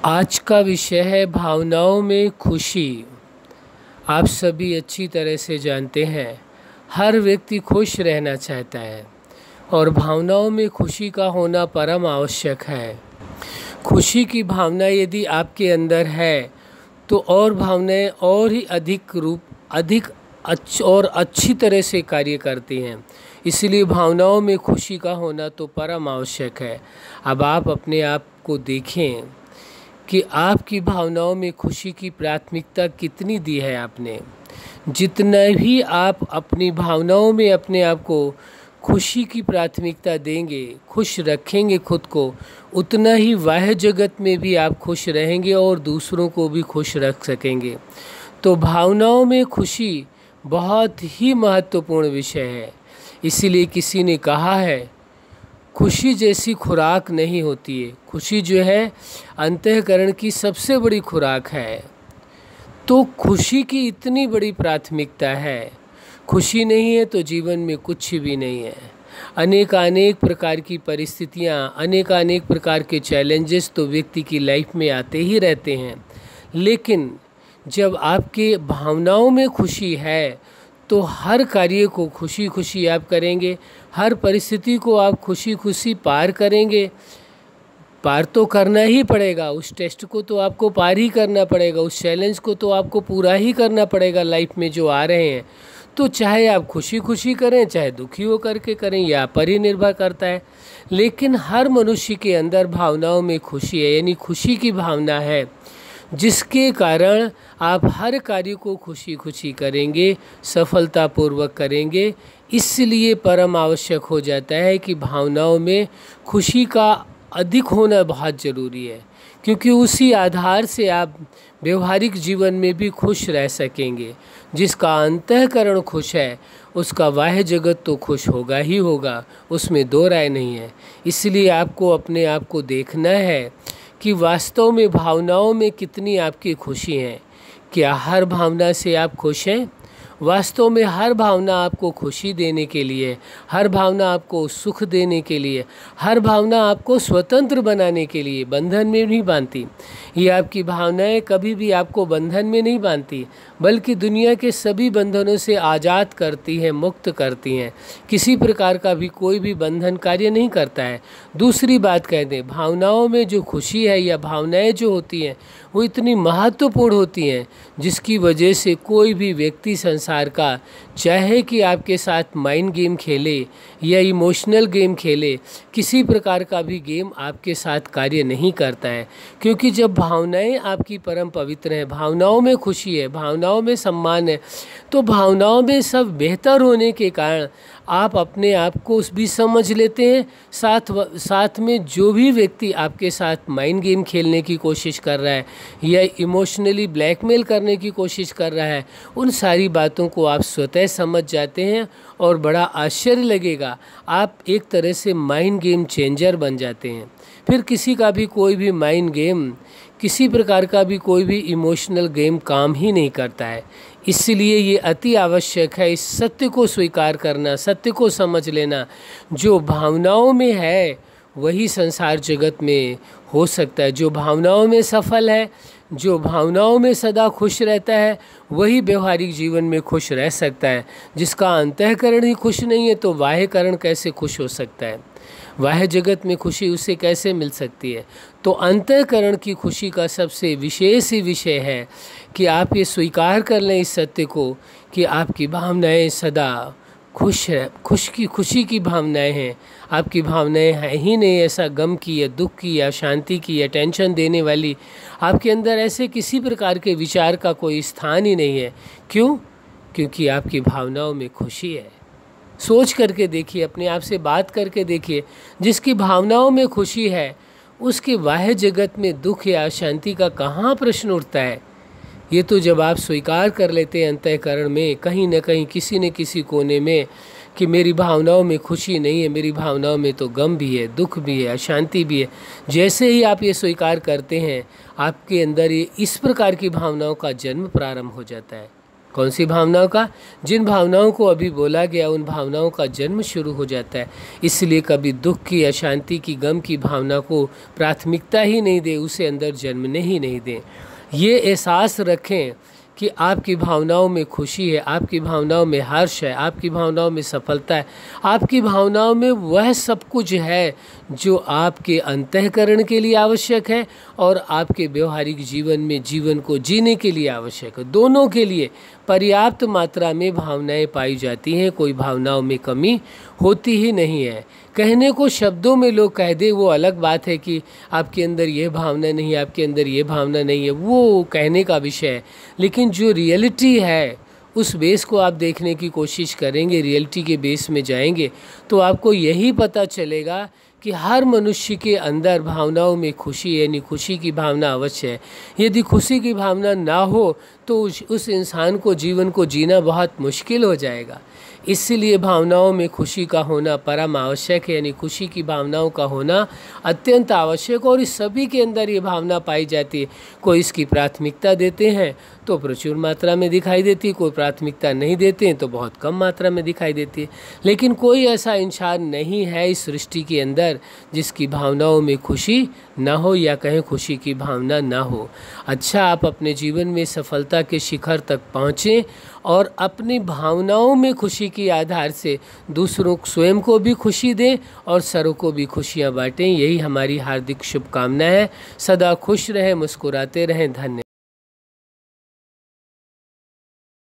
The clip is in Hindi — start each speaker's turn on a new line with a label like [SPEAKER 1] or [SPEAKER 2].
[SPEAKER 1] आज का विषय है भावनाओं में खुशी। आप सभी अच्छी तरह से जानते हैं, हर व्यक्ति खुश रहना चाहता है और भावनाओं में खुशी का होना परम आवश्यक है। खुशी की भावना यदि आपके अंदर है तो और भावनाएं और ही अधिक और अच्छी तरह से कार्य करती हैं। इसलिए भावनाओं में खुशी का होना तो परम आवश्यक है। अब आप अपने आप को देखें कि आपकी भावनाओं में खुशी की प्राथमिकता कितनी दी है आपने। जितना भी आप अपनी भावनाओं में अपने आप को खुशी की प्राथमिकता देंगे, खुश रखेंगे खुद को, उतना ही बाह्य जगत में भी आप खुश रहेंगे और दूसरों को भी खुश रख सकेंगे। तो भावनाओं में खुशी बहुत ही महत्वपूर्ण विषय है। इसीलिए किसी ने कहा है, खुशी जैसी खुराक नहीं होती है। खुशी जो है अंतःकरण की सबसे बड़ी खुराक है। तो खुशी की इतनी बड़ी प्राथमिकता है। खुशी नहीं है तो जीवन में कुछ भी नहीं है। अनेक प्रकार की परिस्थितियाँ, अनेक प्रकार के चैलेंजेस तो व्यक्ति की लाइफ में आते ही रहते हैं। लेकिन जब आपके भावनाओं में खुशी है तो हर कार्य को खुशी खुशी आप करेंगे, हर परिस्थिति को आप खुशी खुशी पार करेंगे। पार तो करना ही पड़ेगा, उस टेस्ट को तो आपको पार ही करना पड़ेगा, उस चैलेंज को तो आपको पूरा ही करना पड़ेगा लाइफ में जो आ रहे हैं। तो चाहे आप खुशी खुशी करें, चाहे दुखी होकर के करें, यह आप पर ही निर्भर करता है। लेकिन हर मनुष्य के अंदर भावनाओं में खुशी है, यानी खुशी की भावना है, जिसके कारण आप हर कार्य को खुशी खुशी करेंगे, सफलतापूर्वक करेंगे। इसलिए परम आवश्यक हो जाता है कि भावनाओं में खुशी का अधिक होना बहुत ज़रूरी है, क्योंकि उसी आधार से आप व्यवहारिक जीवन में भी खुश रह सकेंगे। जिसका अंतःकरण खुश है उसका बाह्य जगत तो खुश होगा ही होगा, उसमें दो राय नहीं है। इसलिए आपको अपने आप को देखना है कि वास्तव में भावनाओं में कितनी आपकी खुशी है। क्या हर भावना से आप खुश हैं? वास्तव में हर भावना आपको खुशी देने के लिए, हर भावना आपको सुख देने के लिए, हर भावना आपको स्वतंत्र बनाने के लिए बंधन में नहीं बांधती। ये आपकी भावनाएं कभी भी आपको बंधन में नहीं बांधती, बल्कि दुनिया के सभी बंधनों से आज़ाद करती हैं, मुक्त करती हैं। किसी प्रकार का भी कोई भी बंधन कार्य नहीं करता है। दूसरी बात कह दें, भावनाओं में जो खुशी है या भावनाएं जो होती हैं वो इतनी महत्वपूर्ण होती हैं, जिसकी वजह से कोई भी व्यक्ति संसार का, चाहे कि आपके साथ माइंड गेम खेले या इमोशनल गेम खेले, किसी प्रकार का भी गेम आपके साथ कार्य नहीं करता है। क्योंकि जब भावनाएं आपकी परम पवित्र हैं, भावनाओं में खुशी है, भावनाओं में सम्मान है, तो भावनाओं में सब बेहतर होने के कारण आप अपने आप को भी समझ लेते हैं। साथ में जो भी व्यक्ति आपके साथ माइंड गेम खेलने की कोशिश कर रहा है या इमोशनली ब्लैकमेल करने की कोशिश कर रहा है, उन सारी बातों को आप स्वतः समझ जाते हैं और बड़ा आश्चर्य लगेगा, आप एक तरह से माइंड गेम चेंजर बन जाते हैं। फिर किसी का भी कोई भी माइंड गेम, किसी प्रकार का भी कोई भी इमोशनल गेम काम ही नहीं करता है। इसलिए ये अति आवश्यक है इस सत्य को स्वीकार करना, सत्य को समझ लेना। जो भावनाओं में है वही संसार जगत में हो सकता है। जो भावनाओं में सफल है, जो भावनाओं में सदा खुश रहता है, वही व्यवहारिक जीवन में खुश रह सकता है। जिसका अंतःकरण ही खुश नहीं है तो बाह्यकरण कैसे खुश हो सकता है? बाह्य जगत में खुशी उसे कैसे मिल सकती है? तो अंतःकरण की खुशी का सबसे विशेष ही विषय है कि आप ये स्वीकार कर लें इस सत्य को कि आपकी भावनाएं सदा खुश है, खुशी की भावनाएं हैं। आपकी भावनाएं हैं ही नहीं ऐसा गम की या दुख की या शांति की या टेंशन देने वाली। आपके अंदर ऐसे किसी प्रकार के विचार का कोई स्थान ही नहीं है। क्यों? क्योंकि आपकी भावनाओं में खुशी है। सोच करके देखिए, अपने आप से बात करके देखिए, जिसकी भावनाओं में खुशी है उसके बाह्य जगत में दुख या अशांति का कहाँ प्रश्न उठता है? ये तो जब आप स्वीकार कर लेते हैं अंतःकरण में, कहीं न कहीं किसी न किसी कोने में, कि मेरी भावनाओं में खुशी नहीं है, मेरी भावनाओं में तो गम भी है, दुख भी है, अशांति भी है। जैसे ही आप ये स्वीकार करते हैं, आपके अंदर ये इस प्रकार की भावनाओं का जन्म प्रारंभ हो जाता है। कौन सी भावनाओं का? जिन भावनाओं को अभी बोला गया उन भावनाओं का जन्म शुरू हो जाता है। इसलिए कभी दुख की, अशांति की, गम की भावना को प्राथमिकता ही नहीं दे, उसे अंदर जन्मने ही नहीं दें। ये एहसास रखें कि आपकी भावनाओं में खुशी है, आपकी भावनाओं में हर्ष है, आपकी भावनाओं में सफलता है, आपकी भावनाओं में वह सब कुछ है जो आपके अंतःकरण के लिए आवश्यक है और आपके व्यवहारिक जीवन में जीवन को जीने के लिए आवश्यक है। दोनों के लिए पर्याप्त मात्रा में भावनाएं पाई जाती हैं, कोई भावनाओं में कमी होती ही नहीं है। कहने को शब्दों में लोग कह दे वो अलग बात है कि आपके अंदर ये भावना नहीं है, आपके अंदर ये भावना नहीं है, वो कहने का विषय है। लेकिन जो रियलिटी है उस बेस को आप देखने की कोशिश करेंगे, रियलिटी के बेस में जाएंगे तो आपको यही पता चलेगा कि हर मनुष्य के अंदर भावनाओं में खुशी है, यानी खुशी की भावना अवश्य है। यदि खुशी की भावना ना हो तो उस इंसान को जीवन को जीना बहुत मुश्किल हो जाएगा। इसलिए भावनाओं में खुशी का होना परम आवश्यक है, यानी खुशी की भावनाओं का होना अत्यंत आवश्यक। और इस सभी के अंदर ये भावना पाई जाती है। कोई इसकी प्राथमिकता देते हैं तो प्रचुर मात्रा में दिखाई देती है, कोई प्राथमिकता नहीं देते हैं तो बहुत कम मात्रा में दिखाई देती है। लेकिन कोई ऐसा इंसान नहीं है इस सृष्टि के अंदर जिसकी भावनाओं में खुशी ना हो, या कहें खुशी की भावना ना हो। अच्छा, आप अपने जीवन में सफलता के शिखर तक पहुँचें और अपनी भावनाओं में खुशी के आधार से दूसरों स्वयं को भी खुशी दें और सर्व को भी खुशियाँ बांटें। यही हमारी हार्दिक शुभकामना है। सदा खुश रहें, मुस्कुराते रहें। धन्यवाद।